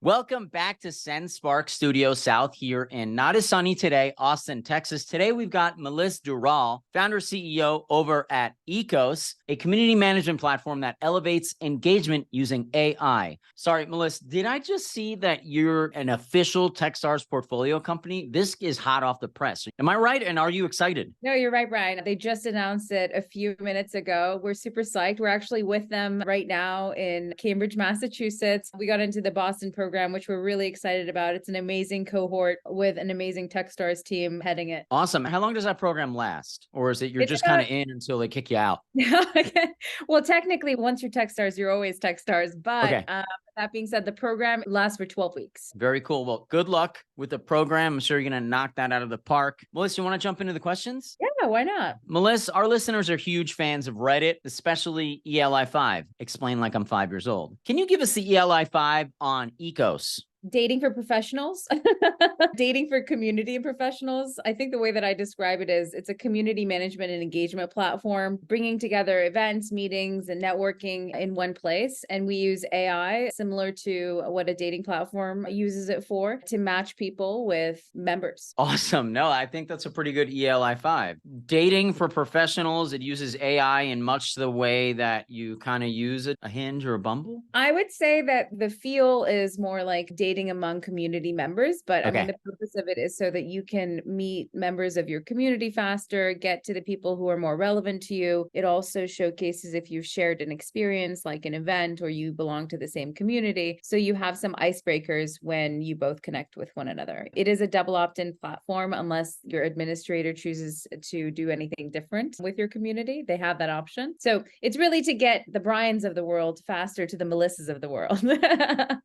Welcome back to Sendspark Studio South here in not as sunny today, Austin, Texas. Today, we've got Melis Dural, founder CEO over at Ekos, a community management platform that elevates engagement using AI. Sorry, Melis, did I just see that you're an official Techstars portfolio company? This is hot off the press. Am I right? And are you excited? No, you're right, Brian. They just announced it a few minutes ago. We're super psyched. We're actually with them right now in Cambridge, Massachusetts. We got into the Boston program, which we're really excited about. It's an amazing cohort with an amazing Techstars team heading it. Awesome. How long does that program last? Or is it you're just kind of in until they kick you out? Well, technically, once you're Techstars, you're always Techstars. But Okay. that being said, the program lasts for 12 weeks. Very cool. Well, good luck with the program. I'm sure you're going to knock that out of the park. Melissa, you want to jump into the questions? Yeah, why not? Melissa, our listeners are huge fans of Reddit, especially ELI5. Explain like I'm 5 years old. Can you give us the ELI5 on Ekos? Dating for professionals, dating for community and professionals. I think the way that I describe it is it's a community management and engagement platform, bringing together events, meetings, and networking in one place. And we use AI, similar to what a dating platform uses it for, to match people with members. Awesome. No, I think that's a pretty good ELI5. Dating for professionals, it uses AI in much the way that you kind of use a Hinge or a Bumble? I would say that the feel is more like dating among community members, but Okay. I mean, the purpose of it is so that you can meet members of your community faster, get to the people who are more relevant to you. It also showcases if you've shared an experience like an event or you belong to the same community. So you have some icebreakers when you both connect with one another. It is a double opt-in platform unless your administrator chooses to do anything different with your community. They have that option. So it's really to get the Brians of the world faster to the Melissas of the world.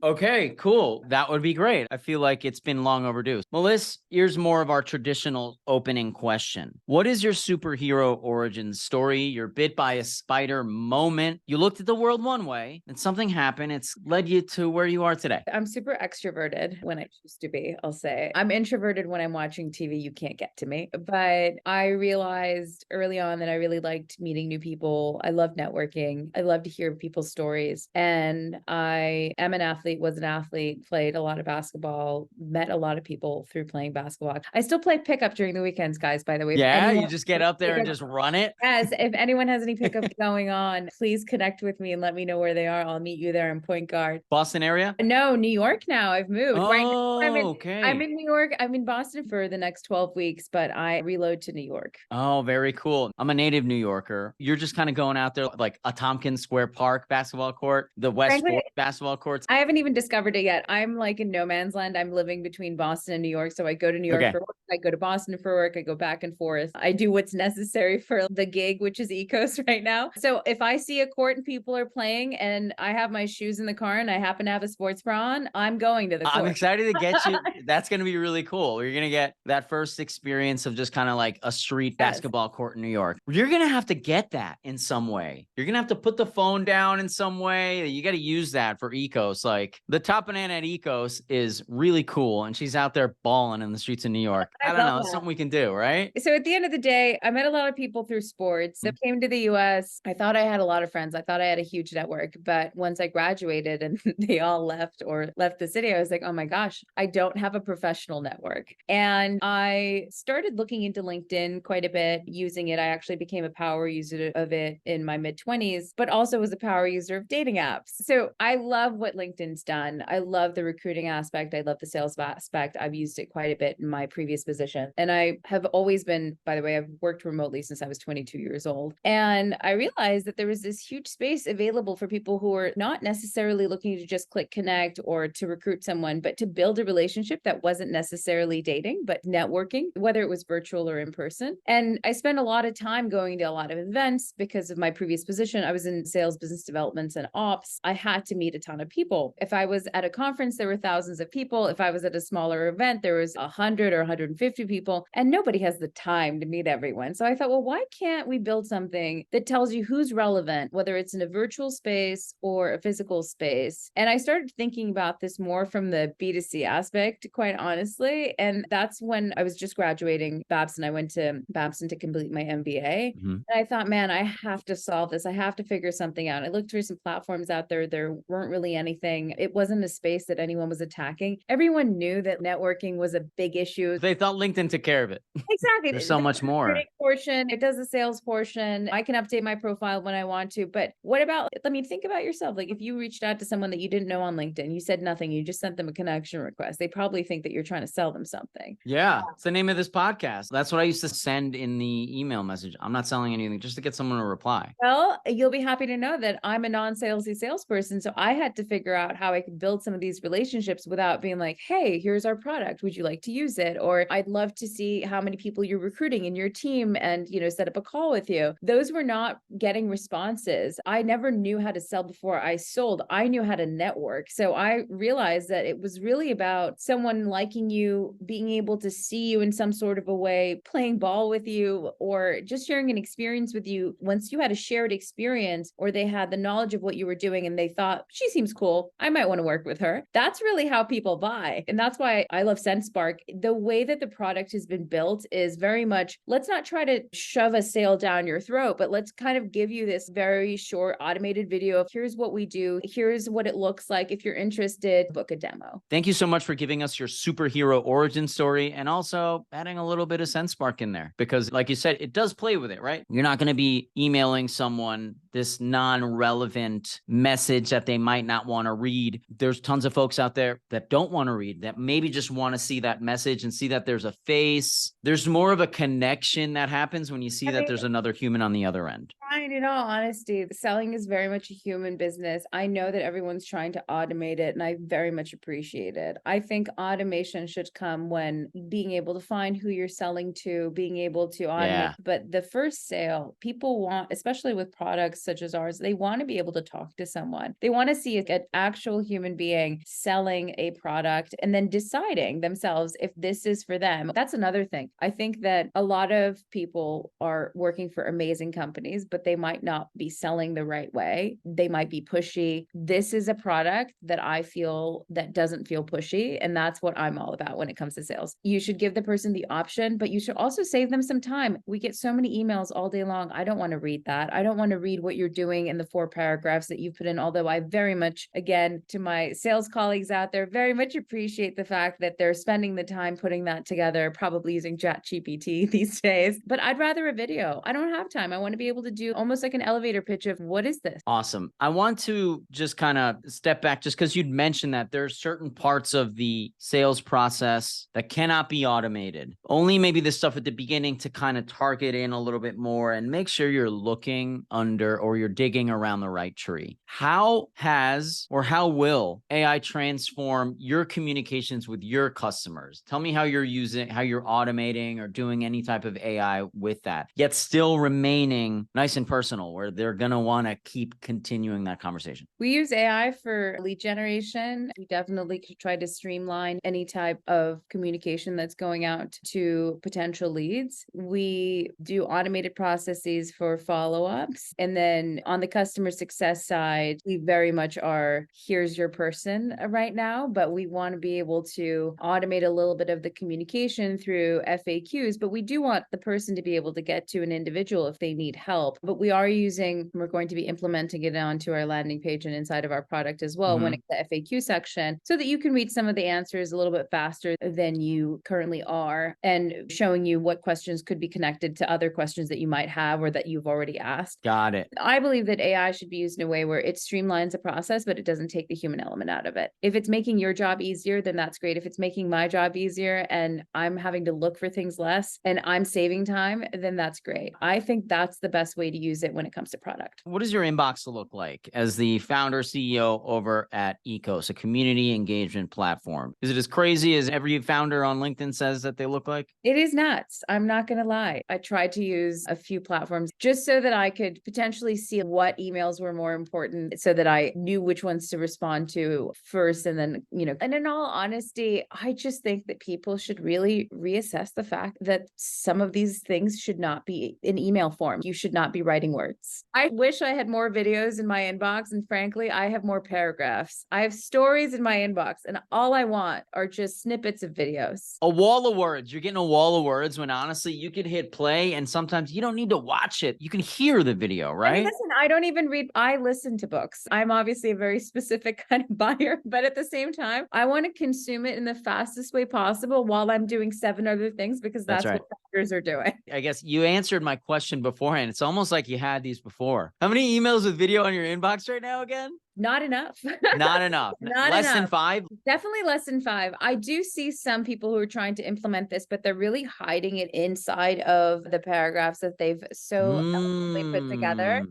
Okay, cool. That would be great. I feel like it's been long overdue. Melissa, here's more of our traditional opening question. What is your superhero origin story? You're bit by a spider moment. You looked at the world one way and something happened. It's led you to where you are today. I'm super extroverted when I choose to be, I'll say. I'm introverted when I'm watching TV. You can't get to me. But I realized early on that I really liked meeting new people. I love networking. I love to hear people's stories. And I am an athlete, was an athlete, played a lot of basketball, met a lot of people through playing basketball. I still play pickup during the weekends, guys, by the way. Yeah, you just get up there and just run it? Yes, if anyone has any pickups going on, please connect with me and let me know where they are. I'll meet you there in Point Guard. Boston area? No, New York now. I've moved. Right now, Okay. I'm in New York. I'm in Boston for the next 12 weeks, but I reload to New York. Oh, very cool. I'm a native New Yorker. You're just kind of going out there like a Tompkins Square Park basketball court, the West Fork basketball courts. I haven't even discovered it yet. I'm like in no man's land. I'm living between Boston and New York. So I go to New York for work. I go to Boston for work. I go back and forth. I do what's necessary for the gig, which is Ekos right now. So if I see a court and people are playing and I have my shoes in the car and I happen to have a sports bra on, I'm going to the court. I'm excited to get you. That's going to be really cool. You're going to get that first experience of just kind of like a street basketball court in New York. You're going to have to get that in some way. You're going to have to put the phone down in some way. You got to use that for Ekos. Like the top banana at Ekos is really cool. And she's out there balling in the streets of New York. I don't know. It's something we can do, right? So at the end of the day, I met a lot of people through sports. I came to the US. I thought I had a lot of friends. I thought I had a huge network. But once I graduated and they all left the city, I was like, oh my gosh, I don't have a professional network. And I started looking into LinkedIn quite a bit, using it. I actually became a power user of it in my mid-20s, but also was a power user of dating apps. So I love what LinkedIn's done. I love the recruiting aspect. I love the sales aspect. I've used it quite a bit in my previous position. And I have always been, by the way, I've worked remotely since I was 22 years old. And I realized that there was this huge space available for people who are not necessarily looking to just click connect or to recruit someone, but to build a relationship that wasn't necessarily dating, but networking, whether it was virtual or in person. And I spent a lot of time going to a lot of events because of my previous position. I was in sales, business development, and ops. I had to meet a ton of people. If I was at a conference, there were thousands of people. If I was at a smaller event, there was 100 or 150 50 people, and nobody has the time to meet everyone. So I thought, well, why can't we build something that tells you who's relevant, whether it's in a virtual space or a physical space? And I started thinking about this more from the B2C aspect, quite honestly. And that's when I was just graduating Babson. I went to Babson to complete my MBA. And I thought, man, I have to solve this. I have to figure something out. I looked through some platforms out there. There weren't really anything. It wasn't a space that anyone was attacking. Everyone knew that networking was a big issue. They thought LinkedIn took care of it. Exactly. There's so much more. Portion. It does the sales portion. I can update my profile when I want to. But what about, I mean, think about yourself. Like if you reached out to someone that you didn't know on LinkedIn, you said nothing, you just sent them a connection request. They probably think that you're trying to sell them something. Yeah. It's the name of this podcast. That's what I used to send in the email message. I'm not selling anything, just to get someone to reply. Well, you'll be happy to know that I'm a non-salesy salesperson. So I had to figure out how I could build some of these relationships without being like, hey, here's our product. Would you like to use it? Or I'd love to see how many people you're recruiting in your team and, set up a call with you. Those were not getting responses. I never knew how to sell before I sold. I knew how to network. So I realized that it was really about someone liking you, being able to see you in some sort of a way, playing ball with you, or just sharing an experience with you. Once you had a shared experience or they had the knowledge of what you were doing and they thought, she seems cool, I might want to work with her. That's really how people buy. And that's why I love Sendspark. The way that the product has been built is very much, let's not try to shove a sale down your throat, but let's kind of give you this very short automated video of here's what we do. Here's what it looks like. If you're interested, book a demo. Thank you so much for giving us your superhero origin story and also adding a little bit of Sendspark in there because like you said, it does play with it, right? You're not going to be emailing someone this non-relevant message that they might not want to read. There's tons of folks out there that don't want to read, that maybe just want to see that message and see that there's a face. There's more of a connection that happens when you see that there's another human on the other end. In all honesty, the selling is very much a human business. I know that everyone's trying to automate it, and I very much appreciate it. I think automation should come when being able to find who you're selling to, being able to automate. Yeah. But the first sale, people want, especially with products such as ours, they want to be able to talk to someone. They want to see an actual human being selling a product and then deciding themselves if this is for them. That's another thing. I think that a lot of people are working for amazing companies, but they might not be selling the right way. They might be pushy. This is a product that I feel that doesn't feel pushy. And that's what I'm all about when it comes to sales. You should give the person the option, but you should also save them some time. We get so many emails all day long. I don't want to read that. I don't want to read what you're doing in the 4 paragraphs that you put in. Although I very much, again, to my sales colleagues out there, very much appreciate the fact that they're spending the time putting that together, probably using ChatGPT these days. But I'd rather a video. I don't have time. I want to be able to do almost like an elevator pitch of what is this? Awesome. I want to just kind of step back just because you'd mentioned that there's certain parts of the sales process that cannot be automated. Only maybe the stuff at the beginning to kind of target in a little bit more and make sure you're looking under or you're digging around the right tree. How has or how will AI transform your communications with your customers? Tell me how you're using, how you're automating or doing any type of AI with that, yet still remaining nice and personal where they're going to want to keep continuing that conversation. We use AI for lead generation. We definitely try to streamline any type of communication that's going out to potential leads. We do automated processes for follow-ups. And then on the customer success side, we very much are, here's your person right now, but we want to be able to automate a little bit of the communication through FAQs, but we do want the person to be able to get to an individual if they need help. But we're going to be implementing it onto our landing page and inside of our product as well when it's the FAQ section, so that you can read some of the answers a little bit faster than you currently are, and showing you what questions could be connected to other questions that you might have or that you've already asked. Got it. I believe that AI should be used in a way where it streamlines the process, but it doesn't take the human element out of it. If it's making your job easier, then that's great. If it's making my job easier and I'm having to look for things less and I'm saving time, then that's great. I think that's the best way to to use it when it comes to product. What does your inbox look like as the founder CEO over at Ekos, a community engagement platform? Is it as crazy as every founder on LinkedIn says that they look like? It is nuts. I'm not going to lie. I tried to use a few platforms just so that I could potentially see what emails were more important so that I knew which ones to respond to first. And then, and in all honesty, I just think that people should really reassess the fact that some of these things should not be in email form. You should not be writing words. I wish I had more videos in my inbox. And frankly, I have more paragraphs. I have stories in my inbox, and all I want are just snippets of videos. A wall of words. You're getting a wall of words when honestly you could hit play and sometimes you don't need to watch it. You can hear the video, right? I mean, listen, I don't even read. I listen to books. I'm obviously a very specific kind of buyer, but at the same time, I want to consume it in the fastest way possible while I'm doing 7 other things, because that's right. what founders are doing. I guess you answered my question beforehand. It's almost like you had these before. How many emails with video on your inbox right now again? Not enough. Not enough. Less than 5? Definitely less than 5. I do see some people who are trying to implement this, but they're really hiding it inside of the paragraphs that they've so elegantly put together.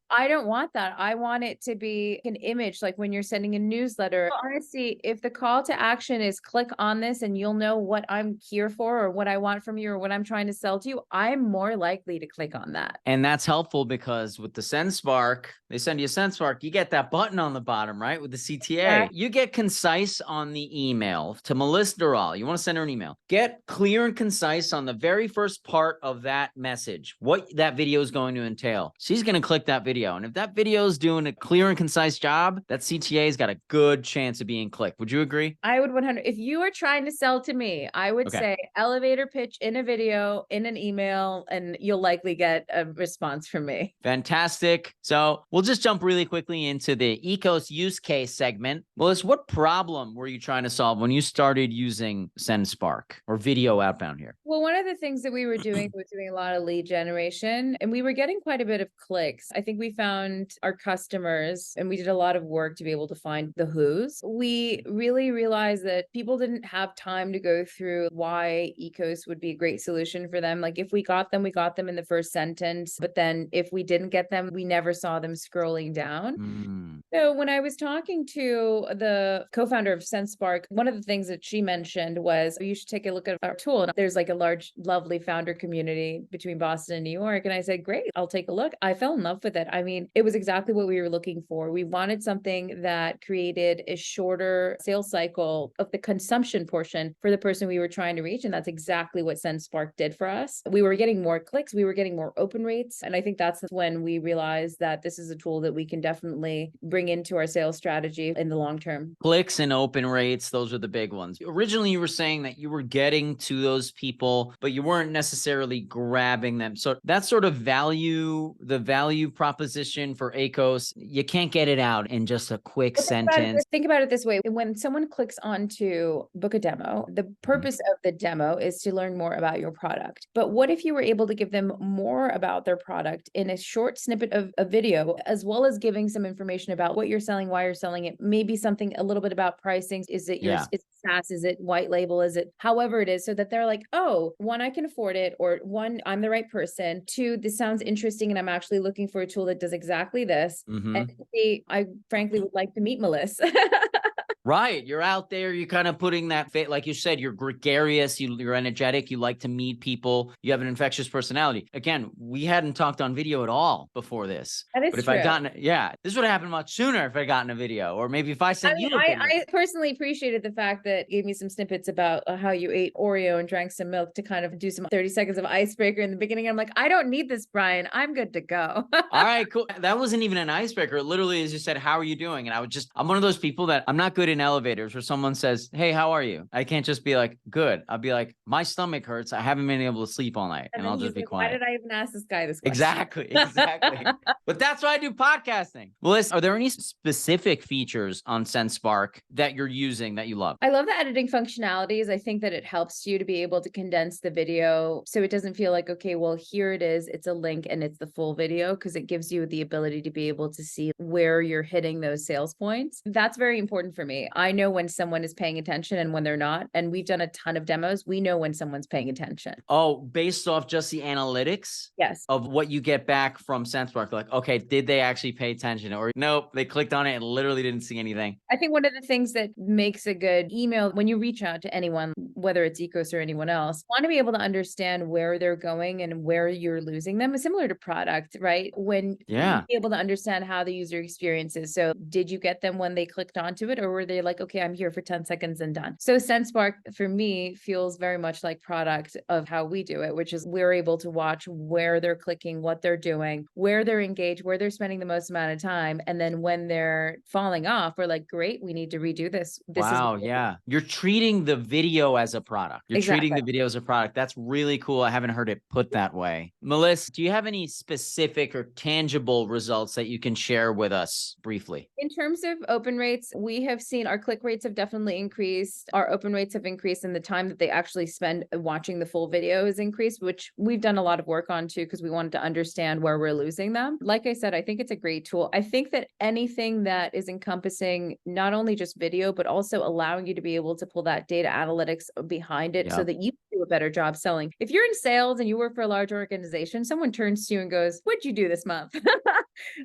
I don't want that. I want it to be an image, like when you're sending a newsletter. Honestly, if the call to action is click on this and you'll know what I'm here for or what I want from you or what I'm trying to sell to you, I'm more likely to click on that. And that's helpful because with the Sendspark, they send you a Sendspark, you get that button on the bottom, right? With the CTA, yeah. You get concise on the email to Melis Dural. You want to send her an email. Get clear and concise on the very first part of that message, what that video is going to entail. She's going to click that video. And if that video is doing a clear and concise job, that CTA has got a good chance of being clicked. Would you agree? I would 100. If you are trying to sell to me, I would say elevator pitch in a video, in an email, and you'll likely get a response from me. Fantastic. So we'll just jump really quickly into the Ekos use case segment. Melis, what problem were you trying to solve when you started using Sendspark or video outbound here? Well, one of the things that we were doing was doing a lot of lead generation, and we were getting quite a bit of clicks. I think we found our customers, and we did a lot of work to be able to find the who's. We really realized that people didn't have time to go through why Ekos would be a great solution for them. Like if we got them in the first sentence, but then if we didn't get them, we never saw them scrolling down. So when I was talking to the co-founder of Sendspark, one of the things that she mentioned was, you should take a look at our tool. And there's like a large, lovely founder community between Boston and New York. And I said, great, I'll take a look. I fell in love with it. I mean, it was exactly what we were looking for. We wanted something that created a shorter sales cycle of the consumption portion for the person we were trying to reach. And that's exactly what Sendspark did for us. We were getting more clicks. We were getting more open rates. And I think that's when we realized that this is a tool that we can definitely bring into our sales strategy in the long term. Clicks and open rates, those are the big ones. Originally, you were saying that you were getting to those people, but you weren't necessarily grabbing them. So that sort of value, the value proposition for Ekos, you can't get it out in just a quick sentence. Think about it this way. When someone clicks on to book a demo, the purpose of the demo is to learn more about your product. But what if you were able to give them more about their product in a short snippet of a video, as well as giving some information about what you're selling, why you're selling it, maybe something a little bit about pricing. Is it your it's SaaS? Is it white label? Is it however it is? So that they're like, oh, 1, I can afford it, or 1, I'm the right person. 2, this sounds interesting and I'm actually looking for a tool that does exactly this. And 3, I frankly would like to meet Melis. Right. You're out there. You're kind of putting that, like you said, you're gregarious. You're energetic. You like to meet people. You have an infectious personality. Again, we hadn't talked on video at all before this. That is but if true. I gotten, this would have happened much sooner if I gotten a video, or maybe if I sent you. I personally appreciated the fact that you gave me some snippets about how you ate Oreo and drank some milk to kind of do some 30 seconds of icebreaker in the beginning. I'm like, I don't need this, Brian. I'm good to go. All right, cool. That wasn't even an icebreaker. It literally, as you said, how are you doing? And I'm one of those people that I'm not good in elevators where someone says, hey, how are you? I can't just be like, good. I'll be like, my stomach hurts. I haven't been able to sleep all night. And I'll just be quiet. Why did I even ask this guy this question? Exactly. But that's why I do podcasting. Melis, are there any specific features on Sendspark that you're using that you love? I love the editing functionalities. I think that it helps you to be able to condense the video so it doesn't feel like, okay, well, here it is. It's a link and it's the full video, because it gives you the ability to be able to see where you're hitting those sales points. That's very important for me. me. I know when someone is paying attention and when they're not. And we've done a ton of demos. We know when someone's paying attention. Oh, based off just the analytics? Yes. Of what you get back from Sendspark. Like, okay, did they actually pay attention? Or nope, they clicked on it and literally didn't see anything. I think one of the things that makes a good email when you reach out to anyone, whether it's Ekos or anyone else, want to be able to understand where they're going and where you're losing them. It's similar to product, right? When you be able to understand how the user experience is. So did you get them when they clicked onto it, or were they like, okay, I'm here for 10 seconds and done? So Sendspark for me feels very much like product of how we do it, which is we're able to watch where they're clicking, what they're doing, where they're engaged, where they're spending the most amount of time. And then when they're falling off, we're like, great, we need to redo this. Wow, yeah. You're treating the video as a product. You're treating the video as a product. That's really cool. I haven't heard it put that way. Melis, do you have any specific or tangible results that you can share with us briefly? In terms of open rates, we have seen our click rates have definitely increased. Our open rates have increased, and the time that they actually spend watching the full video has increased, which we've done a lot of work on too, because we wanted to understand where we're losing them. Like I said, I think it's a great tool. I think that anything that is encompassing not only just video, but also allowing you to be able to pull that data analytics behind it so that you do a better job selling. If you're in sales and you work for a large organization, someone turns to you and goes, "What'd you do this month?"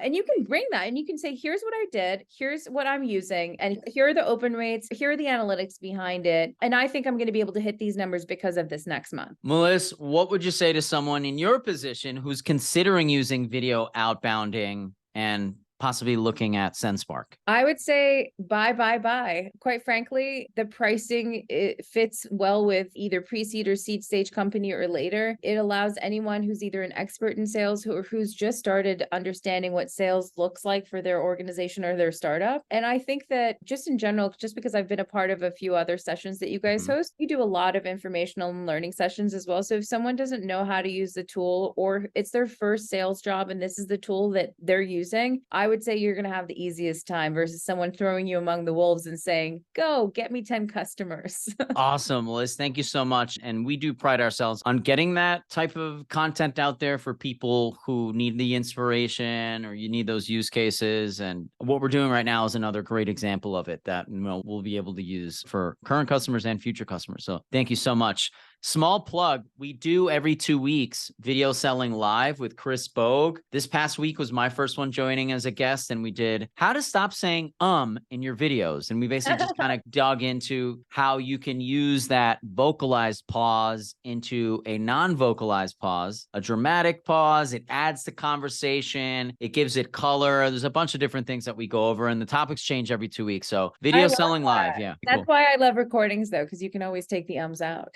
And you can bring that and you can say, here's what I did, here's what I'm using, and here are the open rates, here are the analytics behind it. And I think I'm going to be able to hit these numbers because of this next month. Melis, what would you say to someone in your position who's considering using video outbounding and possibly looking at Sendspark? I would say buy. Quite frankly, the pricing, it fits well with either pre-seed or seed stage company or later. It allows anyone who's either an expert in sales or who's just started understanding what sales looks like for their organization or their startup. And I think that just in general, just because I've been a part of a few other sessions that you guys host, you do a lot of informational and learning sessions as well. So if someone doesn't know how to use the tool, or it's their first sales job and this is the tool that they're using, I would say you're going to have the easiest time versus someone throwing you among the wolves and saying, go get me 10 customers. Awesome, Liz. Thank you so much. And we do pride ourselves on getting that type of content out there for people who need the inspiration or you need those use cases. And what we're doing right now is another great example of it that we'll be able to use for current customers and future customers. So thank you so much. Small plug, we do every 2 weeks video selling live with Chris Bogue. This past week was my first one joining as a guest, and we did how to stop saying in your videos. And we basically just kind of dug into how you can use that vocalized pause into a non-vocalized pause, a dramatic pause. It adds to conversation. It gives it color. There's a bunch of different things that we go over, and the topics change every 2 weeks. So video selling live. Yeah. That's why I love recordings though, because you can always take the ums out.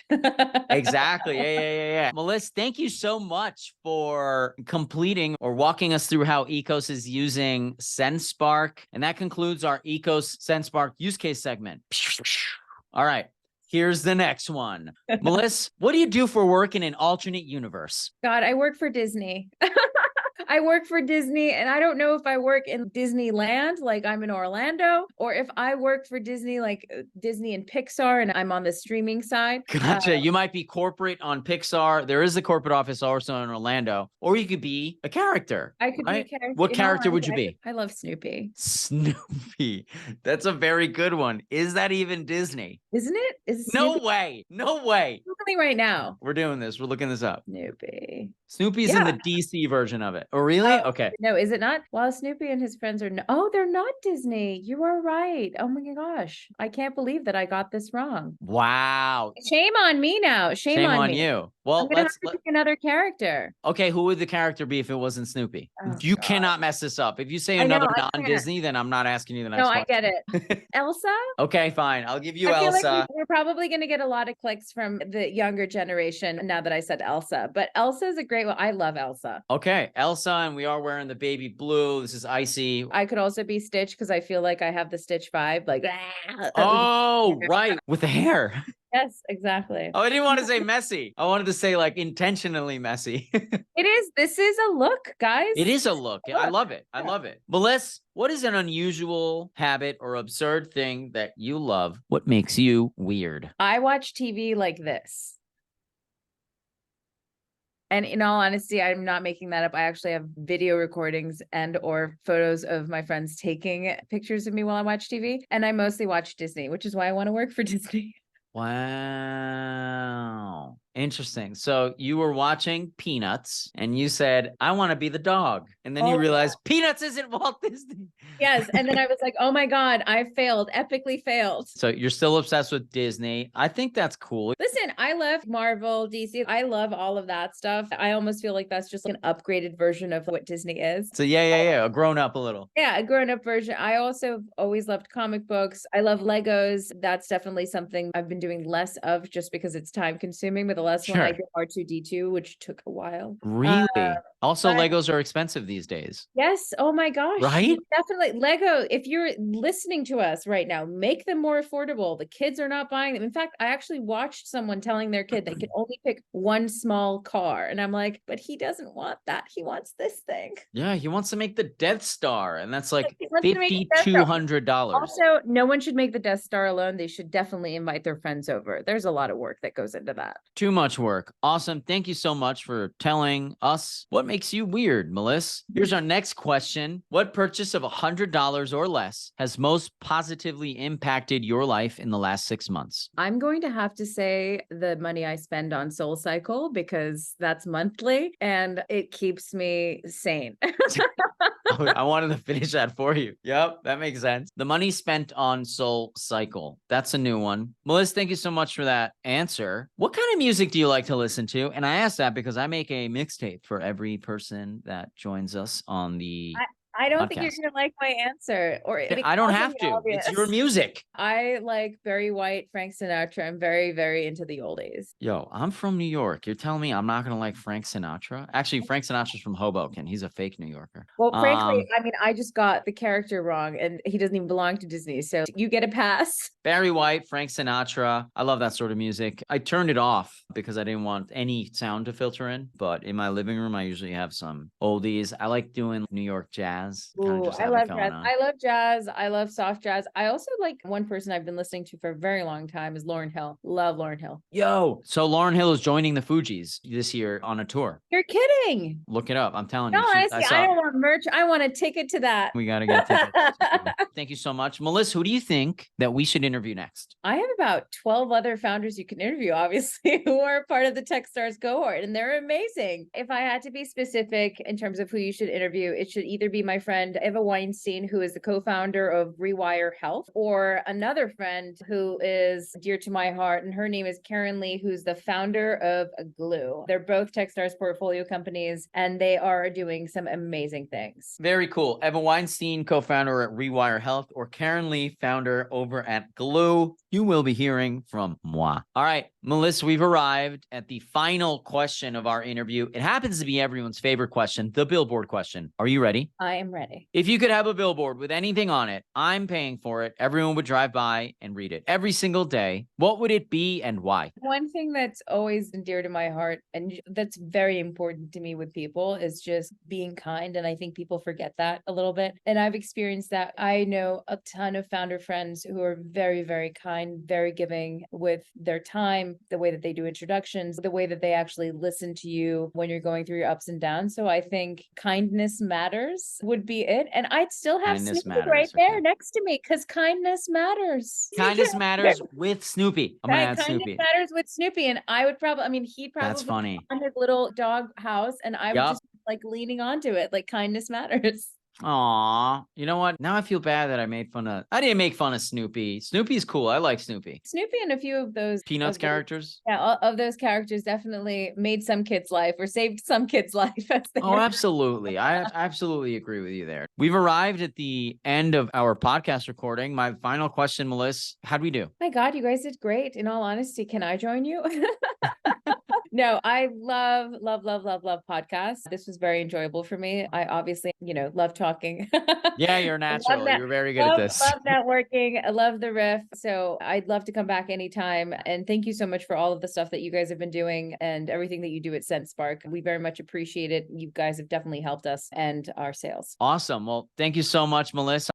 Exactly. Yeah. Melis, thank you so much for completing or walking us through how Ekos is using Sendspark. And that concludes our Ekos Sendspark use case segment. All right. Here's the next one. Melis, what do you do for work in an alternate universe? God, I work for Disney. I work for Disney, and I don't know if I work in Disneyland, like I'm in Orlando, or if I work for Disney, like Disney and Pixar, and I'm on the streaming side. Gotcha. You might be corporate on Pixar. There is a corporate office also in Orlando, or you could be a character. I could be a character. What character would you be? I love Snoopy. Snoopy. That's a very good one. Is that even Disney? Isn't it? Is it No way. No way. Googling right now. We're doing this. We're looking this up. Snoopy. Snoopy's in the DC version of it. Oh, really? Okay. No, is it not? Well, Snoopy and his friends are they're not Disney. You are right. Oh my gosh. I can't believe that I got this wrong. Wow. Shame on me now. Shame on me. You. Well, let's pick another character. Okay, who would the character be if it wasn't Snoopy? You cannot mess this up. If you say another non-Disney, then I'm not asking you the next one. No, I get it. Elsa? Okay, fine. I'll give you I Elsa. feel like we're probably going to get a lot of clicks from the younger generation now that I said Elsa. But Elsa is a great one. I love Elsa. Okay, Elsa, and we are wearing the baby blue. This is icy. I could also be Stitch because I feel like I have the Stitch vibe. Like, oh, right. With the hair. Yes, exactly. Oh, I didn't want to say messy. I wanted to say like intentionally messy. It is. This is a look, guys. It is a look. I love it. I love it. Melis, what is an unusual habit or absurd thing that you love? What makes you weird? I watch TV like this. And in all honesty, I'm not making that up. I actually have video recordings and or photos of my friends taking pictures of me while I watch TV. And I mostly watch Disney, which is why I want to work for Disney. Wow. Interesting. So you were watching Peanuts and you said, I want to be the dog. And then you realized Peanuts isn't Walt Disney. Yes. And then I was like, oh my God, I failed, epically failed. So you're still obsessed with Disney. I think that's cool. Listen, I love Marvel, DC. I love all of that stuff. I almost feel like that's just like an upgraded version of what Disney is. So yeah. Grown up a little. Yeah, a grown-up version. I also always loved comic books. I love Legos. That's definitely something I've been doing less of just because it's time consuming, but the last one I did R2-D2, which took a while. Really? Also, but- Legos are expensive these days. Yes. Oh my gosh. Right? Definitely. Lego, if you're listening to us right now, make them more affordable. The kids are not buying them. In fact, I actually watched someone telling their kid they can only pick one small car. And I'm like, but he doesn't want that. He wants this thing. Yeah, he wants to make the Death Star, and that's like He wants to make the Death Star. $5,200. Also, no one should make the Death Star alone. They should definitely invite their friends over. There's a lot of work that goes into that. Too much work. Awesome. Thank you so much for telling us what makes you weird, Melis. Here's our next question. What purchase of $100 or less has most positively impacted your life in the last 6 months? I'm going to have to say the money I spend on SoulCycle because that's monthly and it keeps me sane. I wanted to finish that for you. Yep, that makes sense. The money spent on SoulCycle. That's a new one. Melis, thank you so much for that answer. What kind of music do you like to listen to? And I ask that because I make a mixtape for every person that joins us on the I don't podcast. think you're going to like my answer. Or I don't have to. Obvious. It's your music. I like Barry White, Frank Sinatra. I'm very, very into the oldies. Yo, I'm from New York. You're telling me I'm not going to like Frank Sinatra? Actually, Frank Sinatra's from Hoboken. He's a fake New Yorker. Well, frankly, I mean, I just got the character wrong and he doesn't even belong to Disney. So you get a pass. Barry White, Frank Sinatra. I love that sort of music. I turned it off because I didn't want any sound to filter in. But in my living room, I usually have some oldies. I like doing New York jazz. Ooh, I love jazz. I love jazz. I love soft jazz. I also like one person I've been listening to for a very long time is Lauryn Hill. Love Lauryn Hill. Yo, so Lauryn Hill is joining the Fugees this year on a tour. You're kidding. Look it up. I'm telling No, you. honestly, I don't want merch. I want a ticket to that. We got to get tickets. Thank you so much. Melis, who do you think that we should interview next? I have about 12 other founders you can interview, obviously, who are part of the Techstars cohort, and they're amazing. If I had to be specific in terms of who you should interview, it should either be my friend Eva Weinstein, who is the co-founder of Rewire Health, or another friend who is dear to my heart, and her name is Karen Lee, who's the founder of Glue. They're both Techstars portfolio companies, and they are doing some amazing things. Very cool. Eva Weinstein, co-founder at Rewire Health, or Karen Lee, founder over at Glue. You will be hearing from moi. All right, Melis, we've arrived at the final question of our interview. It happens to be everyone's favorite question, the Billboard question. Are you ready? I am ready. If you could have a billboard with anything on it, I'm paying for it. Everyone would drive by and read it every single day. What would it be and why? One thing that's always been dear to my heart and that's very important to me with people is just being kind. And I think people forget that a little bit. And I've experienced that. I know a ton of founder friends who are very, very kind, very giving with their time, the way that they do introductions, the way that they actually listen to you when you're going through your ups and downs. So I think kindness matters would be it. And I'd still have Kindness Snoopy matters, right there okay. next to me because kindness matters. Kindness matters with Snoopy. I'm going to add Kindness Snoopy. matters with Snoopy. And I would probably, he'd probably That's funny. on his little dog house and I would Yup. just like leaning onto it, like kindness matters. Aw, you know what? Now I feel bad that I didn't make fun of Snoopy. Snoopy's cool. I like Snoopy. Snoopy and a few of those Peanuts of those- characters? Yeah, of those characters definitely made some kid's life or saved some kid's life. As they Oh, absolutely. I absolutely agree with you there. We've arrived at the end of our podcast recording. My final question, Melis, how'd we do? My God, you guys did great. In all honesty, can I join you? No, I love podcasts. This was very enjoyable for me. I obviously, love talking. Yeah, you're natural. You're very good at this. Love networking. I love the riff. So I'd love to come back anytime. And thank you so much for all of the stuff that you guys have been doing and everything that you do at Sendspark. We very much appreciate it. You guys have definitely helped us and our sales. Awesome. Well, thank you so much, Melissa.